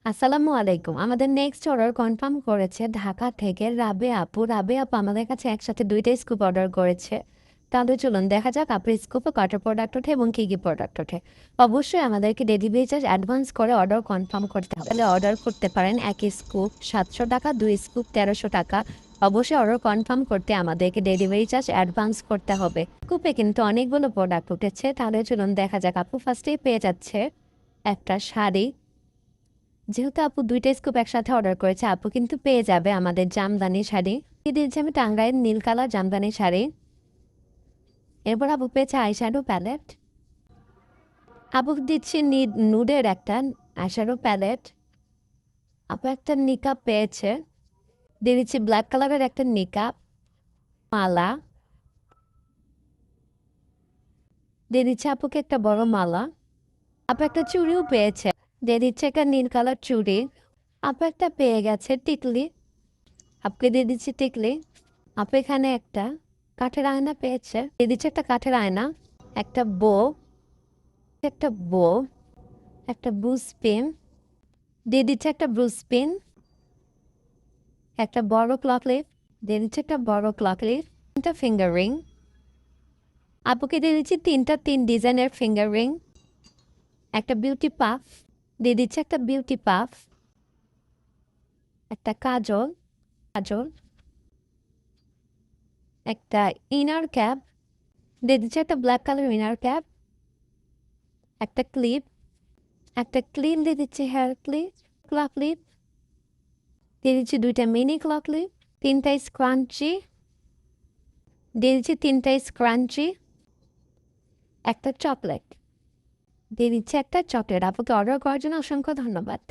আসসালামু আলাইকুম। আমাদের নেক্সট অর্ডার কনফার্ম করেছে ঢাকা থেকে রাবে আপু। রাবে আপু আমাদের কাছে একসাথে ২ টা স্কুপ অর্ডার করেছে। তাহলে চলুন দেখা যাক আপুর স্কুপে কয়টা প্রোডাক্ট ওঠে এবং কী, কী প্রোডাক্ট ওঠে। অবশ্যই আমাদেরকে ডেলিভারি চার্জ অ্যাডভান্স করে অর্ডার কনফার্ম করতে হবে। তাহলে অর্ডার করতে পারেন ১ স্কুপ ৭০০ টাকা, ২ স্কুপ ১৩০০ টাকা। অবশ্যই অর্ডার কনফার্ম করতে আমাদেরকে ডেলিভারি চার্জ অ্যাডভান্স করতে হবে। স্কুপে কিন্তু অনেকগুলো প্রোডাক্ট উঠেছে। তাহলে চলুন দেখা যাক। আপু ফার্স্টেই পেয়ে যাচ্ছে একটা শাড়ি। যেহেতু আপু ২ টা স্কুপ একসাথে অর্ডার করেছে, আপু কিন্তু পেয়ে যাবে আমাদের জামদানি শাড়ি। দিয়ে দিয়েছি আমি টাঙ্গাইল নীল কালার জামদানি শাড়ি। এরপর আপু পেয়েছে আইশ্যাডো প্যালেট। আপু দিচ্ছি নুডের একটা আইশ্যাডো প্যালেট। আপু একটা নিকাপ পেয়েছে। দিয়ে দিচ্ছি ব্ল্যাক কালারের একটা নিকাপ, মালা। দিয়ে দিচ্ছে আপুকে একটা বড় মালা। আপু একটা চুড়িও পেয়েছে। দিয়ে দিচ্ছে একটা নীল কালার চুড়ি। আপু একটা পেয়ে গেছে টিকলি। আপুকে দিয়ে দিচ্ছি টিকলি। আপু এখানে একটা কাঠের আয়না পেয়েছে। দিয়ে দিচ্ছে একটা কাঠের আয়না, একটা বো, একটা বো, একটা ব্রুশ পেন। দিয়ে দিচ্ছে একটা ব্রুশ পেন, একটা বড় ক্লক লিফ। দিয়ে দিচ্ছে একটা বড় ক্লক লিফ, 3টা ফিঙ্গার রিং। আপুকে দিয়ে দিচ্ছি 3 ডিজাইনের ফিঙ্গার রিং, একটা বিউটি পাফ। দিয়ে দিচ্ছে একটা বিউটি পাফ, একটা কাজল, কাজল, একটা ইনার ক্যাপ। দিয়ে দিচ্ছে একটা ব্ল্যাক কালার ইনার ক্যাপ, একটা ক্লিপ, একটা ক্লিপ দিয়ে দিচ্ছে হেয়ার ক্লিপ, ক্লক ক্লিপ। দিয়ে দিচ্ছি 2টা মিনি ক্লক ক্লিপ, 3টা স্ক্রাঞ্চি। দিয়ে দিচ্ছি 3টা স্ক্রাঞ্চি, একটা চকলেট। দিয়ে দিচ্ছি একটা চকলেট। আপুকে অর্ডার করার জন্য অসংখ্য ধন্যবাদ।